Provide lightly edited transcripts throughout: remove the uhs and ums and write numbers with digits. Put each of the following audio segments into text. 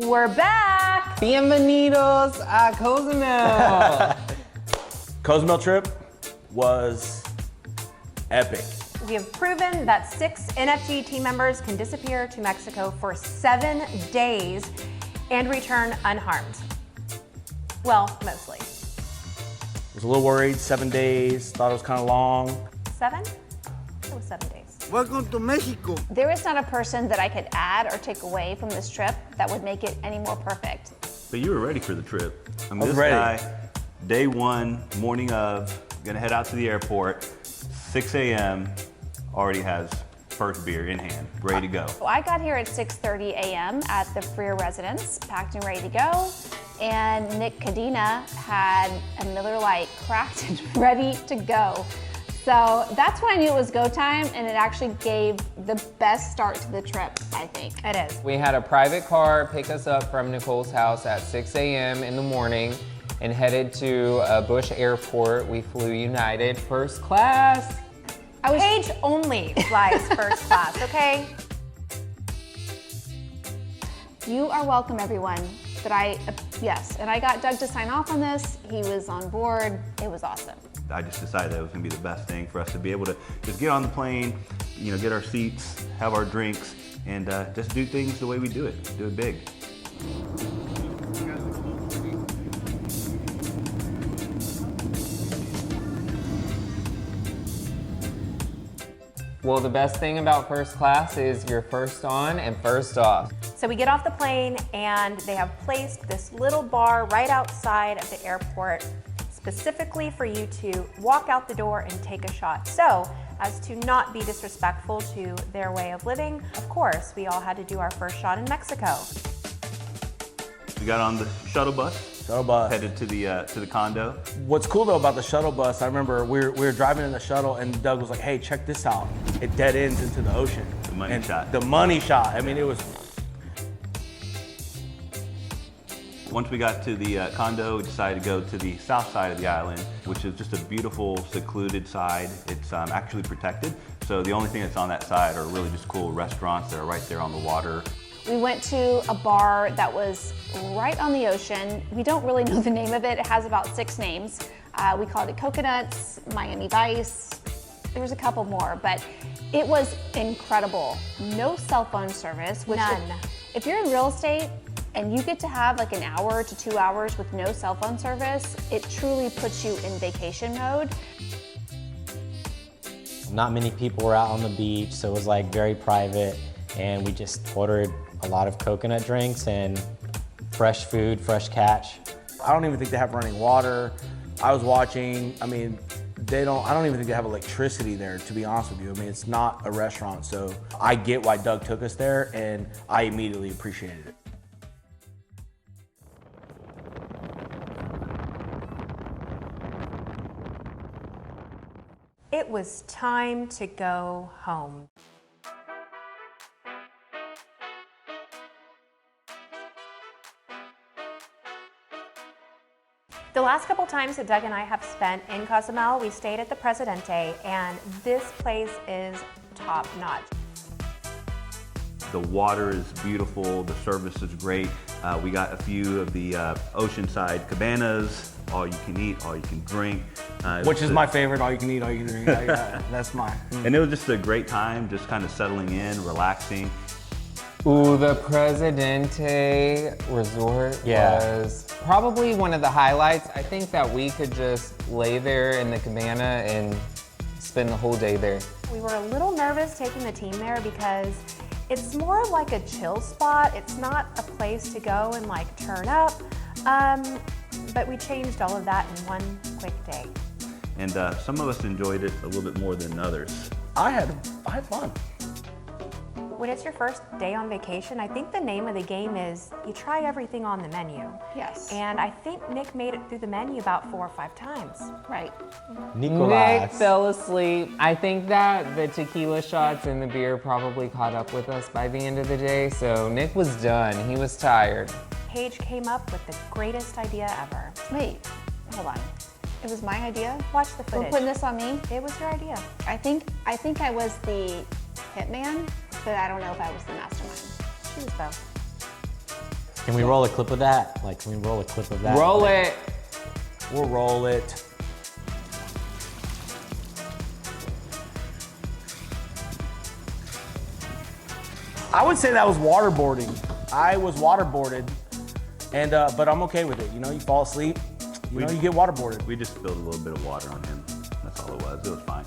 We're back! Bienvenidos a Cozumel! Cozumel trip was epic. We have proven that 6 NFG team members can disappear to Mexico for 7 days and return unharmed. Well, mostly. Was a little worried, 7 days, thought it was kind of long. 7? It was 7 days. Welcome to Mexico. There is not a person that I could add or take away from this trip that would make it any more perfect. So you were ready for the trip. I mean, I was this ready. guy, day one, morning of, gonna head out to the airport, 6 a.m., already has first beer in hand, ready to go. So I got here at 6:30 a.m. at the Freer residence, packed and ready to go. And Nick Cadena had a Miller Lite cracked and ready to go. So that's when I knew it was go time, and it actually gave the best start to the trip, I think. It is. We had a private car pick us up from Nicole's house at 6 a.m. in the morning and headed to Bush Airport. We flew United first class. Paige only flies first class, okay? You are welcome, everyone. Yes, and I got Doug to sign off on this. He was on board. It was awesome. I just decided that it was gonna be the best thing for us to be able to just get on the plane, you know, get our seats, have our drinks, and just do things the way we do it big. Well, the best thing about first class is you're first on and first off. So we get off the plane and they have placed this little bar right outside of the airport specifically for you to walk out the door and take a shot. So as to not be disrespectful to their way of living, of course, we all had to do our first shot in Mexico. We got on the shuttle bus, headed to the condo. What's cool though about the shuttle bus, I remember we were driving in the shuttle and Doug was like, hey, check this out. It dead ends into the ocean. The money shot. The money shot. I mean, it was. Once we got to the condo, we decided to go to the south side of the island, which is just a beautiful, secluded side. It's actually protected. So the only thing that's on that side are really just cool restaurants that are right there on the water. We went to a bar that was right on the ocean. We don't really know the name of it. It has about 6 names. We called it Coconuts, Miami Vice. There was a couple more, but it was incredible. No cell phone service. Which None. If you're in real estate and you get to have like an hour to 2 hours with no cell phone service, it truly puts you in vacation mode. Not many people were out on the beach, so it was like very private, and we just ordered a lot of coconut drinks and fresh food, fresh catch. I don't even think they have running water. I was watching, I mean, I don't even think they have electricity there, to be honest with you. I mean, it's not a restaurant, so I get why Doug took us there, and I immediately appreciated it. It was time to go home. The last couple times that Doug and I have spent in Cozumel, we stayed at the Presidente, and this place is top notch. The water is beautiful, the service is great. We got a few of the oceanside cabanas, all you can eat, all you can drink. Which is my favorite, all you can eat, all you can drink. That's mine. And it was just a great time, just kind of settling in, relaxing. Ooh, the Presidente Resort was probably one of the highlights. I think that we could just lay there in the cabana and spend the whole day there. We were a little nervous taking the team there because it's more like a chill spot. It's not a place to go and like turn up. But we changed all of that in one quick day. And some of us enjoyed it a little bit more than others. I had fun. When it's your first day on vacation, I think the name of the game is you try everything on the menu. Yes. And I think Nick made it through the menu about 4 or 5 times. Right. Nick fell asleep. I think that the tequila shots and the beer probably caught up with us by the end of the day, so Nick was done. He was tired. Paige came up with the greatest idea ever. Wait, hold on. It was my idea? Watch the We're footage. putting this on me? It was your idea. I think I was the hitman, but I don't know if I was the mastermind. She was both. Can we roll a clip of that? Like, can we roll a clip of that? Roll it. We'll roll it. I would say that was waterboarding. I was waterboarded, and but I'm okay with it. You know, you fall asleep, you get waterboarded. We just spilled a little bit of water on him. That's all it was. It was fine.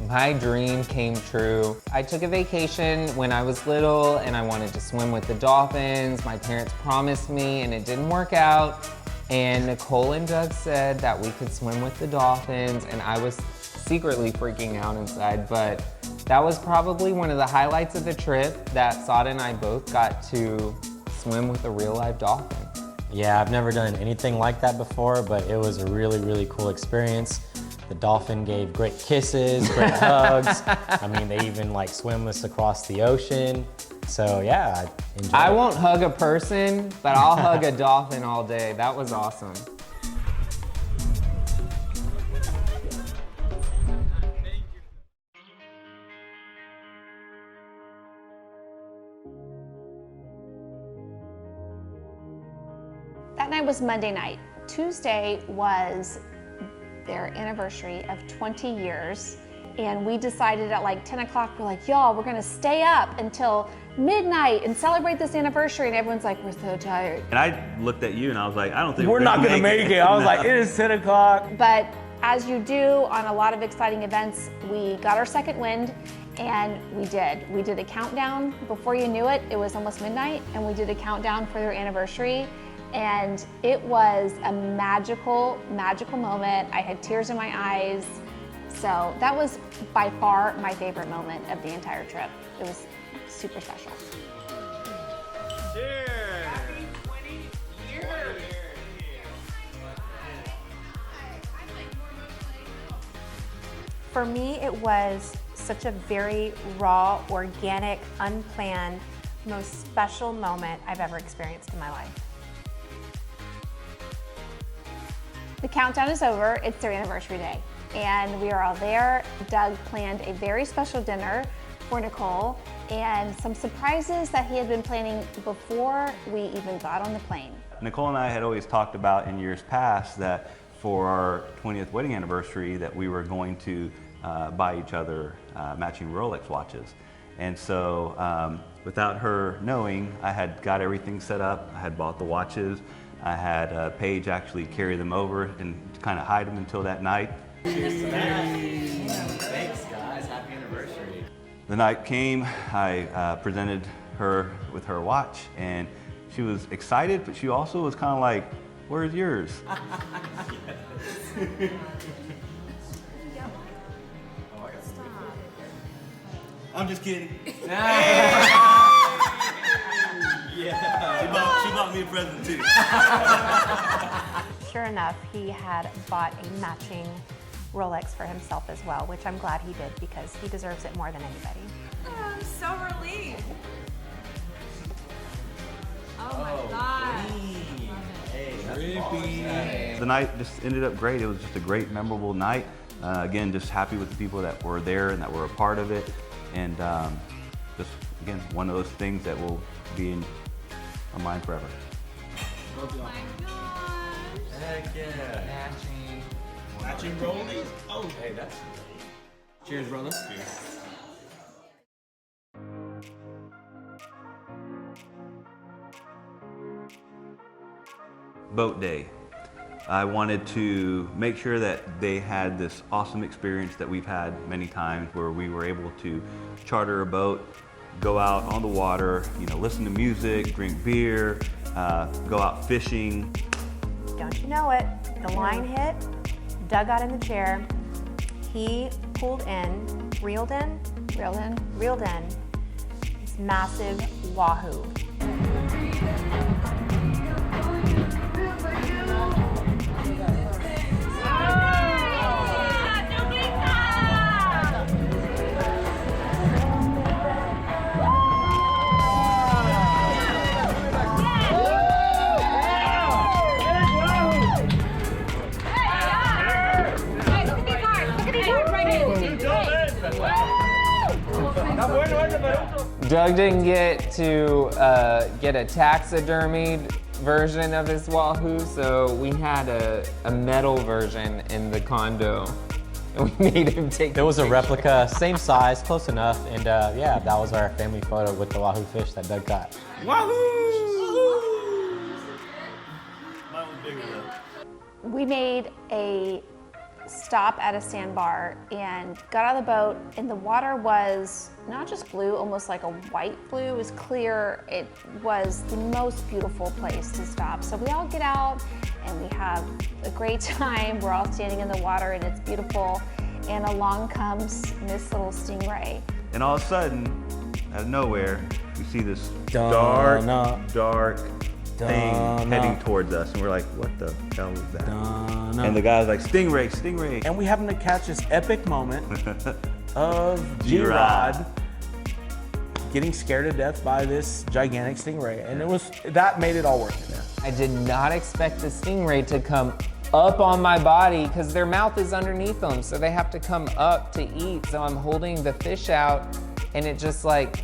My dream came true. I took a vacation when I was little and I wanted to swim with the dolphins. My parents promised me and it didn't work out. And Nicole and Doug said that we could swim with the dolphins and I was secretly freaking out inside, but that was probably one of the highlights of the trip, that Sada and I both got to swim with a real live dolphin. Yeah, I've never done anything like that before, but it was a really, really cool experience. The dolphin gave great kisses, great hugs. I mean, they even like swim us across the ocean. So yeah, I enjoyed I it. won't hug a person, but I'll hug a dolphin all day. That was awesome. That night was Monday night. Tuesday was their anniversary of 20 years. And we decided at like 10 o'clock, we're like, y'all, we're gonna stay up until midnight and celebrate this anniversary. And everyone's like, we're so tired. And I looked at you and I was like, I don't think We're not gonna make it. I was like, it is 10 o'clock. But as you do on a lot of exciting events, we got our second wind and we did. We did a countdown. Before you knew it, it was almost midnight and we did a countdown for their anniversary. And it was a magical, magical moment. I had tears in my eyes. So that was by far my favorite moment of the entire trip. It was super special. Cheers! Happy 20 years! For me, it was such a very raw, organic, unplanned, most special moment I've ever experienced in my life. The countdown is over. It's their anniversary day. And we are all there. Doug planned a very special dinner for Nicole and some surprises that he had been planning before we even got on the plane. Nicole and I had always talked about in years past that for our 20th wedding anniversary that we were going to buy each other matching Rolex watches. And so without her knowing, I had got everything set up. I had bought the watches. I had Paige actually carry them over and kind of hide them until that night. Cheers to that. Thanks, guys. Happy anniversary. The night came, I presented her with her watch, and she was excited, but she also was kind of like, where's yours? I'm just kidding. Yeah. She bought me a present too. Sure enough, he had bought a matching Rolex for himself as well, which I'm glad he did because he deserves it more than anybody. Oh, I'm so relieved. Oh my God. The night just ended up great. It was just a great, memorable night. Again, just happy with the people that were there and that were a part of it. And just, again, one of those things that will be in my mind forever. Oh my gosh. Heck yeah. Matching rollies? Oh, hey, that's. Cheers, brother. Cheers. Boat day. I wanted to make sure that they had this awesome experience that we've had many times where we were able to charter a boat, go out on the water, listen to music, drink beer, go out fishing. Don't you know it? The line hit, Doug got in the chair, he pulled in, reeled in this massive wahoo. Doug didn't get to get a taxidermied version of his wahoo, so we had a metal version in the condo. And we made him take There was a replica, same size, close enough, and yeah, that was our family photo with the wahoo fish that Doug caught. Wahoo! Mine was bigger though. We made a stop at a sandbar and got out of the boat, and the water was not just blue, almost like a white blue. It was clear. It was the most beautiful place to stop. So we all get out and we have a great time. We're all standing in the water and it's beautiful. And along comes this little stingray. And all of a sudden, out of nowhere, we see this Donna. dark thing Donna. heading towards us. And we're like, what the hell is that? Donna. And the guy was like, stingray, stingray. And we happen to catch this epic moment of G-Rod G-Rod getting scared to death by this gigantic stingray. And that made it all worth it. I did not expect the stingray to come up on my body because their mouth is underneath them, so they have to come up to eat. So I'm holding the fish out and it just like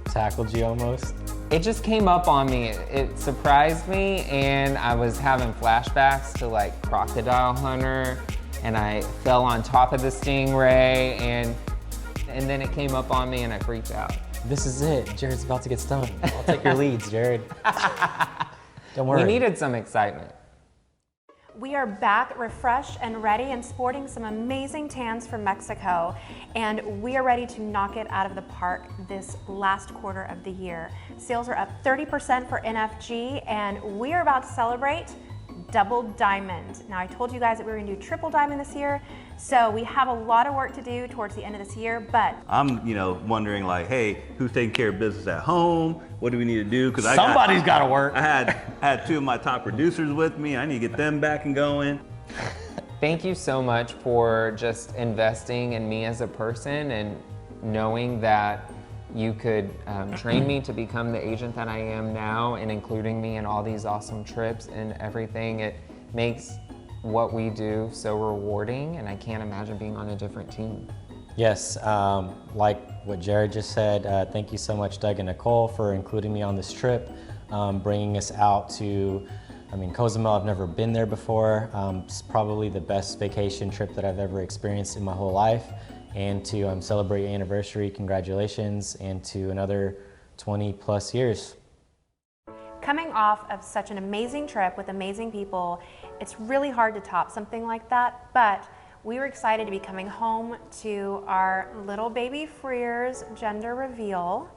Tackled you almost. it just came up on me. It surprised me, and I was having flashbacks to like Crocodile Hunter, and I fell on top of the stingray, and then it came up on me and I freaked out. This is it. Jared's about to get stung. I'll take your leads, Jared. Don't worry. We needed some excitement. We are back refreshed and ready and sporting some amazing tans from Mexico, and we are ready to knock it out of the park this last quarter of the year. Sales are up 30% for NFG, and we are about to celebrate double diamond. Now, I told you guys that we were gonna do triple diamond this year, so we have a lot of work to do towards the end of this year, but I'm, wondering like, hey, who's taking care of business at home? What do we need to do? Because Somebody's got to work. I had two of my top producers with me. I need to get them back and going. Thank you so much for just investing in me as a person and knowing that you could train me to become the agent that I am now, and including me in all these awesome trips and everything. It makes what we do so rewarding, and I can't imagine being on a different team. Yes, like what Jared just said, thank you so much, Doug and Nicole, for including me on this trip, bringing us out to, Cozumel. I've never been there before. It's probably the best vacation trip that I've ever experienced in my whole life. And to celebrate your anniversary, congratulations, and to another 20 plus years. coming off of such an amazing trip with amazing people, it's really hard to top something like that, but we were excited to be coming home to our little baby Freer's gender reveal,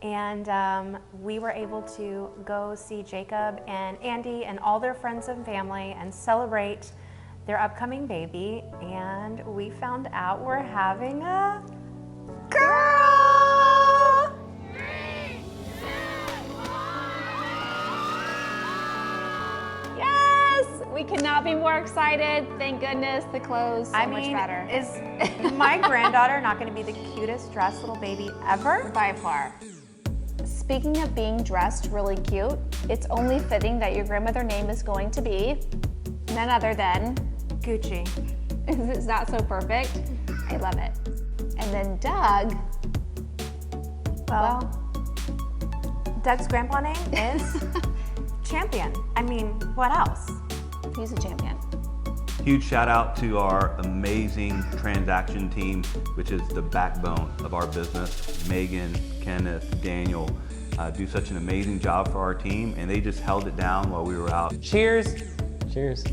and we were able to go see Jacob and Andy and all their friends and family and celebrate their upcoming baby, and we found out we're having a girl! 3, 2, 1. Yes! We could not be more excited. Thank goodness. The clothes so much better. Is my granddaughter not going to be the cutest dressed little baby ever? By far. Speaking of being dressed really cute, it's only fitting that your grandmother name is going to be none other than Gucci. Is that so perfect? I love it. And then Doug, well, Doug's grandpa name is Champion. I mean, what else? he's a champion. Huge shout out to our amazing transaction team, which is the backbone of our business. Megan, Kenneth, Daniel do such an amazing job for our team, and they just held it down while we were out. Cheers. Cheers.